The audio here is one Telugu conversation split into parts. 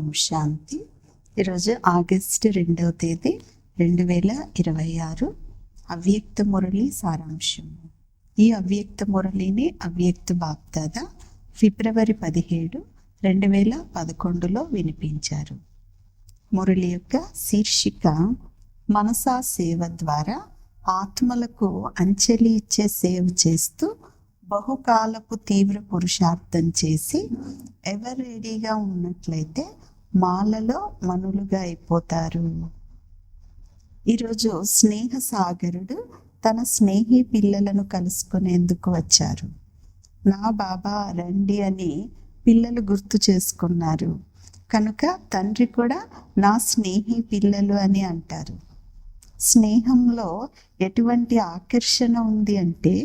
ఓం శాంతి. ఈరోజు ఆగస్టు 2వ తేదీ 2026 అవ్యక్త మురళి సారాంశం. ఈ అవ్యక్త మురళిని అవ్యక్త బాప్దాదా ఫిబ్రవరి 17, 2011లో వినిపించారు. మురళి యొక్క శీర్షిక మనసా సేవ ద్వారా ఆత్మలకు అంచెలి ఇచ్చే సేవ చేస్తూ బహుకాలపు తీవ్ర పురుషార్థం చేసి ఎవరు రెడీగా ఉన్నట్లయితే మాలలో మనులుగా అయిపోతారు. ఈరోజు స్నేహ సాగరుడు తన స్నేహి పిల్లలను కలుసుకునేందుకు వచ్చారు. నా బాబా రండి అని పిల్లలు గుర్తు చేసుకున్నారు కనుక తండ్రి కూడా నా స్నేహి పిల్లలు అని అంటారు. స్నేహంలో ఎటువంటి ఆకర్షణ ఉంది అంటే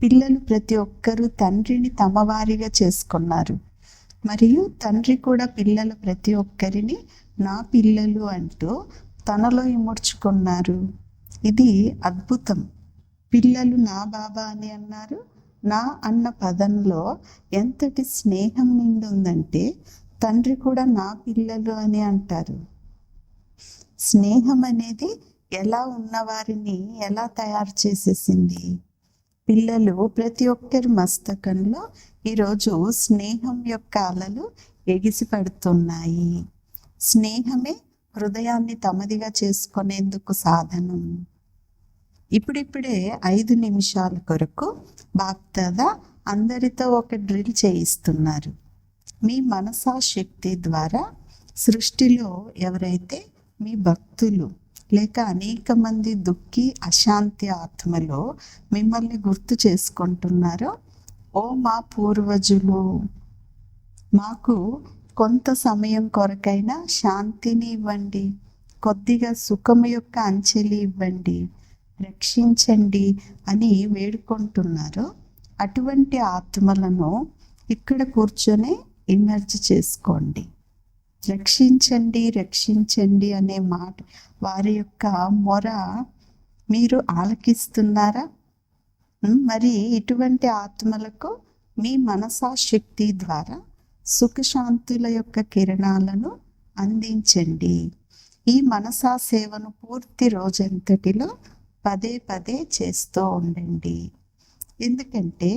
పిల్లలు ప్రతి ఒక్కరూ తండ్రిని తమ వారిగా చేసుకున్నారు మరియు తండ్రి కూడా పిల్లలు ప్రతి ఒక్కరిని నా పిల్లలు అంటూ తనలో ఇముడ్చుకున్నారు. ఇది అద్భుతం. పిల్లలు నా బాబా అని అన్నారు. నా అన్న పదంలో ఎంతటి స్నేహం నిండి ఉందంటే తండ్రి కూడా నా పిల్లలు అని అంటారు. స్నేహం అనేది ఎలా ఉన్నవారిని ఎలా తయారు చేసేసింది. పిల్లలు ప్రతి ఒక్కరి మస్తకంలో ఈరోజు స్నేహం యొక్క అలలు ఎగిసి పడుతున్నాయి. స్నేహమే హృదయాన్ని తమదిగా చేసుకునేందుకు సాధనం. ఇప్పుడిప్పుడే 5 నిమిషాల కొరకు బాప్దాదా అందరితో ఒక డ్రిల్ చేయిస్తున్నారు. మీ మనసా శక్తి ద్వారా సృష్టిలో ఎవరైతే మీ భక్తులు లేక అనేక మంది దుఃఖి అశాంతి ఆత్మలో మిమ్మల్ని గుర్తు చేసుకుంటున్నారో, ఓ మా పూర్వజులు, మాకు కొంత సమయం కొరకైనా శాంతిని ఇవ్వండి, కొద్దిగా సుఖం యొక్క అంచెలి ఇవ్వండి, రక్షించండి అని వేడుకుంటున్నారో అటువంటి ఆత్మలను ఇక్కడ కూర్చొని ఇమర్జ్ చేసుకోండి. రక్షించండి రక్షించండి అనే మాట వారి యొక్క మొర మీరు ఆలకిస్తున్నారా? మరి ఇటువంటి ఆత్మలకు మీ మనసా శక్తి ద్వారా సుఖశాంతుల యొక్క కిరణాలను అందించండి. ఈ మనసా సేవను పూర్తి రోజంతటిలో పదే పదే చేస్తూ ఉండండి. ఎందుకంటే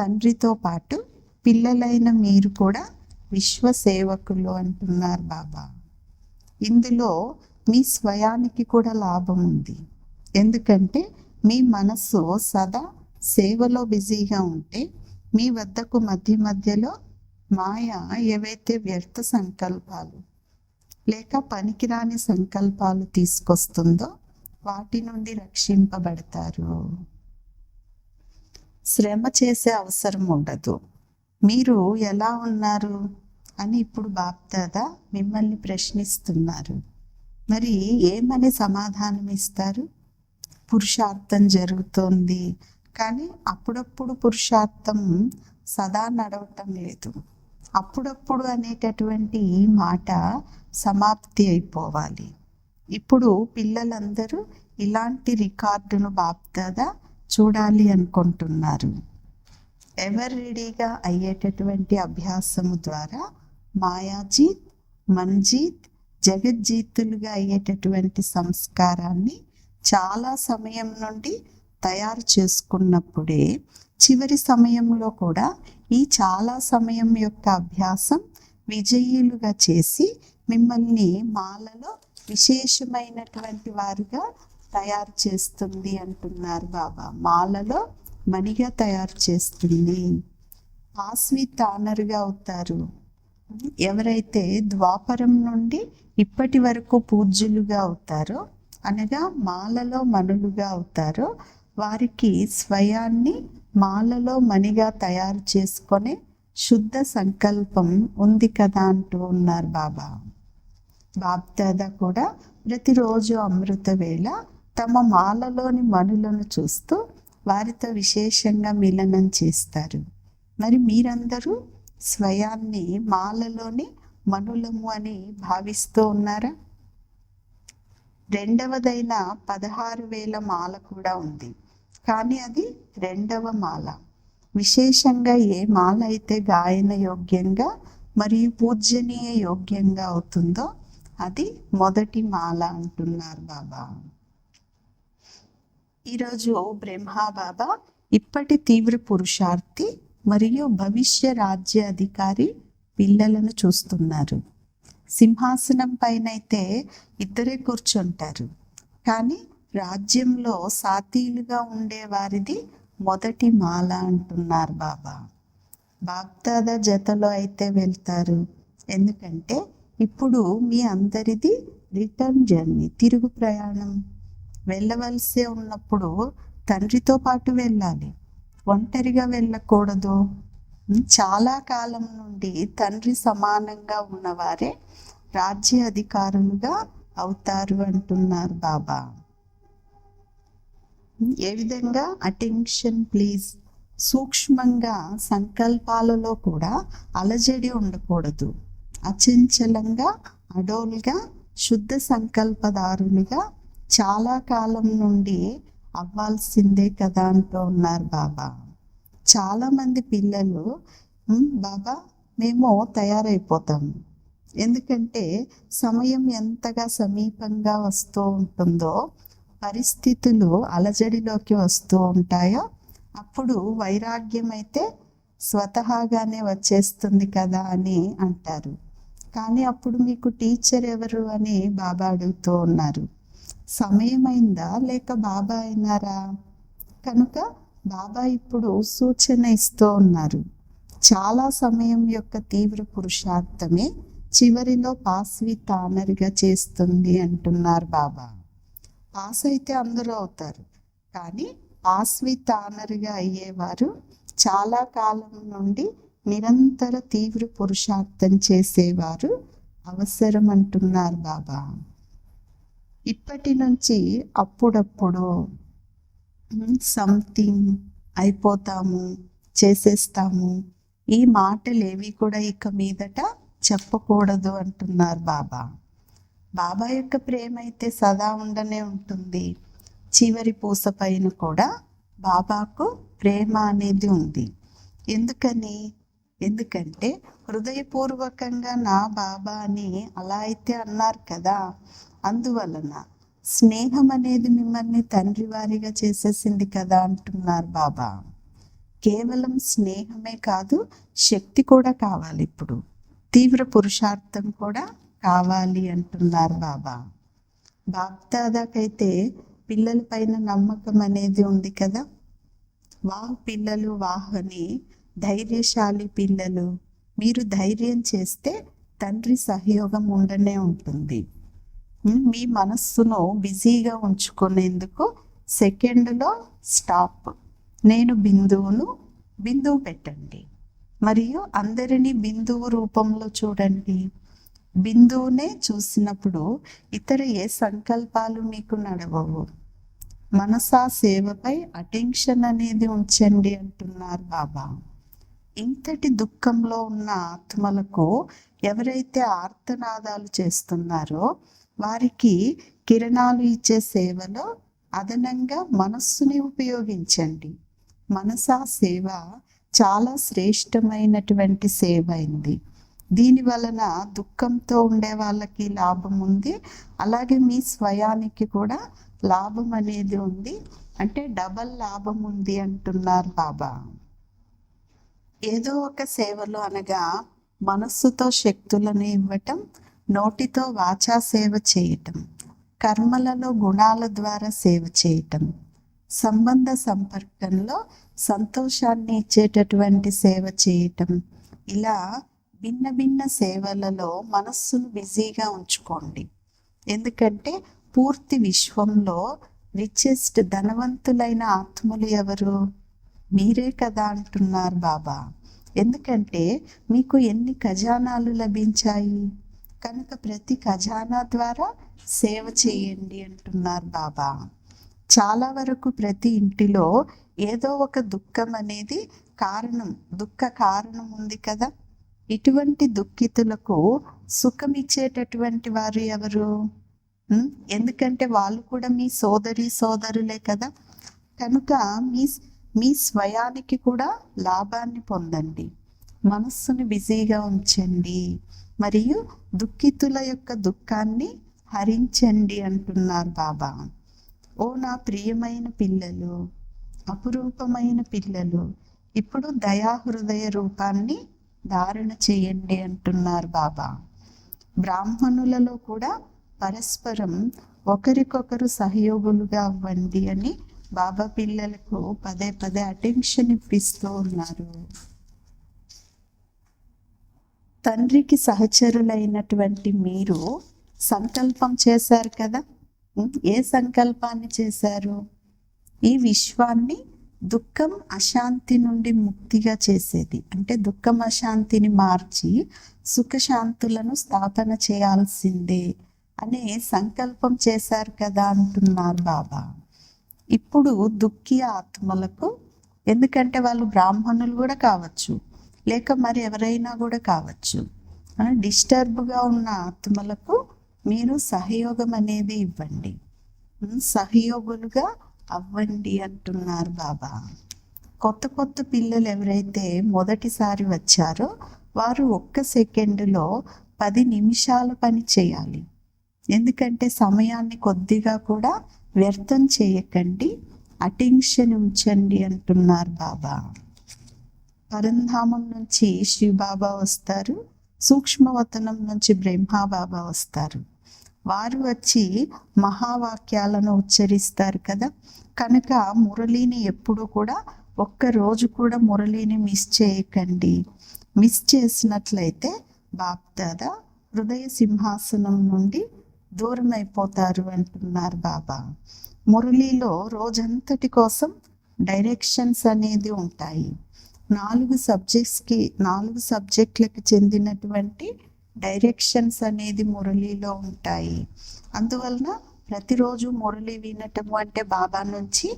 తండ్రితో పాటు పిల్లలైన మీరు కూడా విశ్వ సేవకులు అంటున్నారు బాబా. ఇందులో మీ స్వయానికి కూడా లాభం ఉంది. ఎందుకంటే మీ మనస్సు సదా సేవలో బిజీగా ఉంటే మీ వద్దకు మధ్య మధ్యలో మాయ ఏవైతే వ్యర్థ సంకల్పాలు లేక పనికిరాని సంకల్పాలు తీసుకొస్తుందో వాటి నుండి రక్షింపబడతారు. శ్రమ చేసే అవసరం ఉండదు. మీరు ఎలా ఉన్నారు అని ఇప్పుడు బాప్దాదా మిమ్మల్ని ప్రశ్నిస్తున్నారు. మరి ఏమని సమాధానం ఇస్తారు? పురుషార్థం జరుగుతోంది కానీ అప్పుడప్పుడు పురుషార్థం సదా నడవటం లేదు. అప్పుడప్పుడు అనేటటువంటి ఈ మాట సమాప్తి అయిపోవాలి. ఇప్పుడు పిల్లలందరూ ఇలాంటి రికార్డును బాప్దాదా చూడాలి అనుకుంటున్నారు. ఎవరు రెడీగా అయ్యేటటువంటి అభ్యాసము ద్వారా మాయాజీత్, మన్జీత్, జగజ్జీతులుగా అయ్యేటటువంటి సంస్కారాన్ని చాలా సమయం నుండి తయారు చేసుకున్నప్పుడే చివరి సమయంలో కూడా ఈ చాలా సమయం యొక్క అభ్యాసం విజయులుగా చేసి మిమ్మల్ని మాలలో విశేషమైనటువంటి వారుగా తయారు చేస్తుంది అంటున్నారు బాబా. మాలలో మణిగా తయారు చేస్తుంది. ఆస్మిత్ ఆనర్గా అవుతారు. ఎవరైతే ద్వాపరం నుండి ఇప్పటి వరకు పూజ్యులుగా అవుతారో అనగా మాలలో మనులుగా అవుతారో వారికి స్వయాన్ని మాలలో మణిగా తయారు చేసుకునే శుద్ధ సంకల్పం ఉంది కదా అంటూ ఉన్నారు బాబా. బాప్దాదా కూడా ప్రతిరోజు అమృత వేళ తమ మాలలోని మనులను చూస్తూ వారితో విశేషంగా మిలనం చేస్తారు. మరి మీరందరూ స్వయాన్ని మాలలోని మనులము అని భావిస్తూ ఉన్నారా? రెండవదైన 16,000 మాల కూడా ఉంది కానీ అది 2వ మాల. విశేషంగా ఏ మాల అయితే గాయన యోగ్యంగా మరియు పూజనీయ యోగ్యంగా అవుతుందో అది మొదటి మాల అంటున్నారు బాబా. ఈరోజు బ్రహ్మా బాబా ఇప్పటి తీవ్ర పురుషార్థి మరియు భవిష్య రాజ్య అధికారి పిల్లలను చూస్తున్నారు. సింహాసనం పైన అయితే ఇద్దరే కూర్చుంటారు, కానీ రాజ్యంలో సాతీలుగా ఉండేవారిది మొదటి మాల అంటున్నారు బాబా. బాప్దాదా జతలో అయితే వెళ్తారు, ఎందుకంటే ఇప్పుడు మీ అందరిది రిటర్న్ జర్నీ, తిరుగు ప్రయాణం. వెళ్ళవలసే ఉన్నప్పుడు తండ్రితో పాటు వెళ్ళాలి, ఒంటరిగా వెళ్ళకూడదు. చాలా కాలం నుండి తండ్రి సమానంగా ఉన్నవారే రాజ్య అధికారులుగా అవుతారు అంటున్నారు బాబా. ఏ విధంగా? Attention please. సూక్ష్మంగా సంకల్పాలలో కూడా అలజడి ఉండకూడదు. అచంచలంగా, అడోల్గా, శుద్ధ సంకల్పదారులుగా చాలా కాలం నుండి అవ్వాల్సిందే కదా అంటూ ఉన్నారు బాబా. చాలామంది పిల్లలు బాబా మేము తయారైపోతాము, ఎందుకంటే సమయం ఎంతగా సమీపంగా వస్తూ ఉంటుందో, పరిస్థితులు అలజడిలోకి వస్తూ ఉంటాయో అప్పుడు వైరాగ్యం అయితే స్వతహాగానే వచ్చేస్తుంది కదా అని అంటారు. కానీ అప్పుడు మీకు టీచర్ ఎవరు అని బాబా అడుగుతూ ఉన్నారు. సమయం అయిందా లేక బాబా అయినారా? కనుక బాబా ఇప్పుడు సూచన ఇస్తూ ఉన్నారు. చాలా సమయం యొక్క తీవ్ర పురుషార్థమే చివరిలో పాస్ విత్ ఆనర్గా చేస్తుంది అంటున్నారు బాబా. పాస్ అయితే అందరూ అవుతారు, కానీ పాస్ విత్ ఆనర్గా అయ్యేవారు చాలా కాలం నుండి నిరంతర తీవ్ర పురుషార్థం చేసేవారు అవసరం అంటున్నారు బాబా. ఇప్పటి నుంచి అప్పుడప్పుడు సంథింగ్ అయిపోతాము, చేసేస్తాము, ఈ మాటలు ఏవి కూడా ఇక మీదట చెప్పకూడదు అంటున్నారు బాబా. బాబా యొక్క ప్రేమ అయితే సదా ఉండనే ఉంటుంది. చివరి పూస పైన కూడా బాబాకు ప్రేమ అనేది ఉంది. ఎందుకంటే హృదయపూర్వకంగా నా బాబా అని అలా అయితే అన్నారు కదా. అందువలన స్నేహం అనేది మిమ్మల్ని తండ్రి వారిగా చేసేసింది కదా అంటున్నారు బాబా. కేవలం స్నేహమే కాదు, శక్తి కూడా కావాలి. ఇప్పుడు తీవ్ర పురుషార్థం కూడా కావాలి అంటున్నారు బాబా. బాప్దాదాకైతే పిల్లల పైన నమ్మకం అనేది ఉంది కదా. వాహ్ పిల్లలు వాహ్ అని, ధైర్యశాలి పిల్లలు. మీరు ధైర్యం చేస్తే తండ్రి సహయోగం ఉండనే ఉంటుంది. మీ మనస్సును బిజీగా ఉంచుకునేందుకు సెకండ్లో స్టాప్. నేను బిందువు పెట్టండి, మరియు అందరినీ బిందువు రూపంలో చూడండి. బిందువునే చూసినప్పుడు ఇతర ఏ సంకల్పాలు మీకు నడవవు. మనసా సేవపై అటెన్షన్ అనేది ఉంచండి అంటున్నారు బాబా. ఇంతటి దుఃఖంలో ఉన్న ఆత్మలకు ఎవరైతే ఆర్తనాదాలు చేస్తున్నారో వారికి కిరణాలు ఇచ్చే సేవలో అదనంగా మనస్సుని ఉపయోగించండి. మనసా సేవ చాలా శ్రేష్టమైనటువంటి సేవ అయింది. దీని వలన దుఃఖంతో ఉండే వాళ్ళకి లాభం ఉంది, అలాగే మీ స్వయానికి కూడా లాభం అనేది ఉంది. అంటే డబల్ లాభం ఉంది అంటున్నారు బాబా. ఏదో ఒక సేవలో అనగా మనస్సుతో శక్తులను ఇవ్వటం, నోటితో వాచా సేవ చేయటం, కర్మలలో గుణాల ద్వారా సేవ చేయటం, సంబంధ సంపర్కంలో సంతోషాన్ని ఇచ్చేటటువంటి సేవ చేయటం, ఇలా భిన్న భిన్న సేవలలో మనస్సును బిజీగా ఉంచుకోండి. ఎందుకంటే పూర్తి విశ్వంలో రిచెస్ట్ ధనవంతులైన ఆత్మలు ఎవరు? మీరే కదా అంటున్నారు బాబా. ఎందుకంటే మీకు ఎన్ని ఖజానాలు లభించాయి, కనుక ప్రతి ఖజానా ద్వారా సేవ చేయండి అంటున్నారు బాబా. చాలా వరకు ప్రతి ఇంటిలో ఏదో ఒక దుఃఖం అనేది దుఃఖ కారణం ఉంది కదా. ఇటువంటి దుఃఖితులకు సుఖం ఇచ్చేటటువంటి వారు ఎవరు? ఎందుకంటే వాళ్ళు కూడా మీ సోదరులే కదా. కనుక మీ స్వయానికి కూడా లాభాన్ని పొందండి. మనస్సును బిజీగా ఉంచండి మరియు దుఃఖితుల యొక్క దుఃఖాన్ని హరించండి అంటున్నారు బాబా. ఓ నా ప్రియమైన పిల్లలు, అపురూపమైన పిల్లలు, ఇప్పుడు దయాహృదయ రూపాన్ని ధారణ చేయండి అంటున్నారు బాబా. బ్రాహ్మణులలో కూడా పరస్పరం ఒకరికొకరు సహయోగులుగా అవ్వండి అని బాబా పిల్లలకు పదే పదే అటెన్షన్ ఇప్పిస్తూ ఉన్నారు. తండ్రికి సహచరులైనటువంటి మీరు సంకల్పం చేశారు కదా. ఏ సంకల్పాన్ని చేశారు? ఈ విశ్వాన్ని దుఃఖం అశాంతి నుండి ముక్తిగా చేసేది, అంటే దుఃఖం అశాంతిని మార్చి సుఖశాంతులను స్థాపన చేయాల్సిందే అనే సంకల్పం చేశారు కదా అంటున్నారు బాబా. ఇప్పుడు దుఃఖి ఆత్మలకు, ఎందుకంటే వాళ్ళు బ్రాహ్మణులు కూడా కావచ్చు, లేక మరి ఎవరైనా కూడా కావచ్చు, డిస్టర్బ్గా ఉన్న ఆత్మలకు మీరు సహయోగం అనేది ఇవ్వండి, సహయోగులుగా అవ్వండి అంటున్నారు బాబా. కొత్త కొత్త పిల్లలు ఎవరైతే మొదటిసారి వచ్చారో వారు 1 సెకండులో 10 నిమిషాల పని చేయాలి. ఎందుకంటే సమయాన్ని కొద్దిగా కూడా వ్యర్థం చేయకండి, అటెన్షన్ ఉంచండి అంటున్నారు బాబా. పరంధామం నుంచి శివబాబా వస్తారు, సూక్ష్మవతనం నుంచి బ్రహ్మబాబా వస్తారు. వారు వచ్చి మహావాక్యాలను ఉచ్చరిస్తారు కదా. కనుక మురళిని ఎప్పుడు కూడా ఒక్కరోజు కూడా మురళిని మిస్ చేయకండి. మిస్ చేసినట్లయితే బాప్దాదా హృదయ సింహాసనం నుండి దూరం అయిపోతారు అంటున్నారు బాబా. మురళిలో రోజంతటి కోసం డైరెక్షన్స్ అనేది ఉంటాయి. 4 సబ్జెక్టులకు చెందినటువంటి డైరెక్షన్స్ అనేది మురళిలో ఉంటాయి. అందువలన ప్రతిరోజు మురళి వినటం అంటే బాబా నుంచి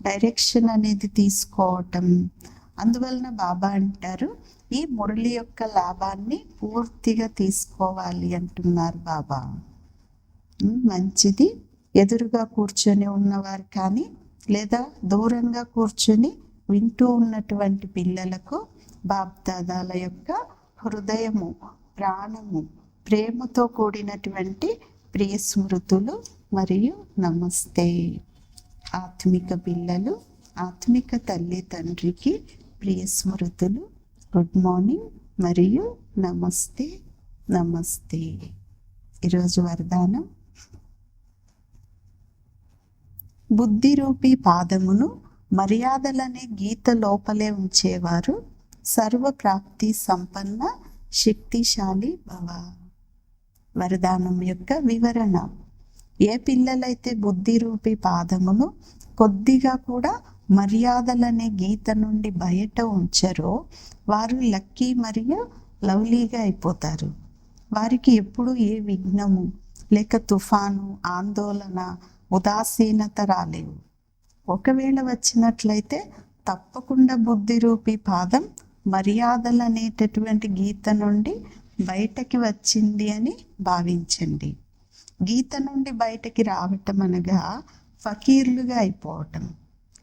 డైరెక్షన్ అనేది తీసుకోవటం. అందువలన బాబా అంటారు, ఈ మురళి యొక్క లాభాన్ని పూర్తిగా తీసుకోవాలి అంటున్నారు బాబా. మంచిది. ఎదురుగా కూర్చొని ఉన్నవారు కానీ లేదా దూరంగా కూర్చొని వింటూ ఉన్నటువంటి పిల్లలకు బాప్దాదాల యొక్క హృదయము, ప్రాణము, ప్రేమతో కూడినటువంటి ప్రియ స్మృతులు మరియు నమస్తే. ఆత్మిక పిల్లలు, ఆత్మిక తల్లి తండ్రికి ప్రియ స్మృతులు, గుడ్ మార్నింగ్ మరియు నమస్తే నమస్తే. ఈరోజు వరదానం, బుద్ధి రూపీ పాదమును మర్యాదలనే గీత లోపలే ఉంచేవారు సర్వప్రాప్తి సంపన్న శక్తిశాలి భవ. వరదానం యొక్క వివరణ. ఏ పిల్లలైతే బుద్ధి రూపీ పాదమును కొద్దిగా కూడా మర్యాదలనే గీత నుండి బయట ఉంచరో వారు లక్కీ మరియు లవ్లీగా అయిపోతారు. వారికి ఎప్పుడు ఏ విఘ్నము లేక తుఫాను, ఆందోళన, ఉదాసీనత రాలేవు. ఒకవేళ వచ్చినట్లయితే తప్పకుండా బుద్ధి రూపీ పాదం మర్యాదలు అనేటటువంటి గీత నుండి బయటకి వచ్చింది అని భావించండి. గీత నుండి బయటకి రావటం అనగా ఫకీర్లుగా అయిపోవటం.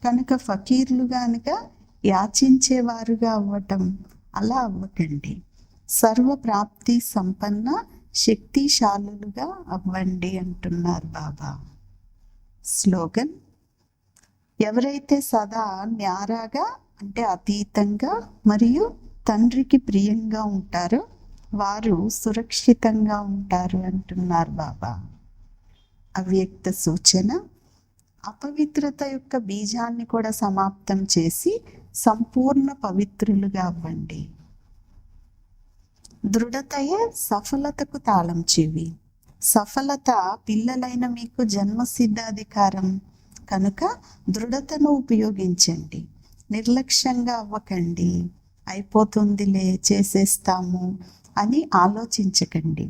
కనుక ఫకీర్లుగా అనగా యాచించేవారుగా అవ్వటం. అలా అవ్వకండి. సర్వప్రాప్తి సంపన్న శక్తిశాలులుగా అవ్వండి అంటున్నారు బాబా. స్లోగన్, ఎవరైతే సదా న్యారాగా అంటే అతీతంగా మరియు తండ్రికి ప్రియంగా ఉంటారో వారు సురక్షితంగా ఉంటారు అంటున్నారు బాబా. అవ్యక్త సూచన, అపవిత్రత యొక్క బీజాన్ని కూడా సమాప్తం చేసి సంపూర్ణ పవిత్రులుగా అవ్వండి. దృఢతయే సఫలతకు తాళం చెవి. సఫలత పిల్లలైన మీకు జన్మసిద్ధాధికారం. కనుక దృఢతను ఉపయోగించండి. నిర్లక్ష్యంగా అవ్వకండి. అయిపోతుందిలే, చేసేస్తాము అని ఆలోచించకండి.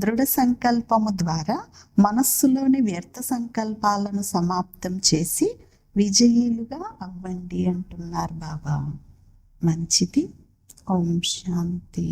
దృఢ సంకల్పము ద్వారా మనస్సులోని వ్యర్థ సంకల్పాలను సమాప్తం చేసి విజయులుగా అవ్వండి అంటున్నారు బాబా. మంచిది. ఓం శాంతి.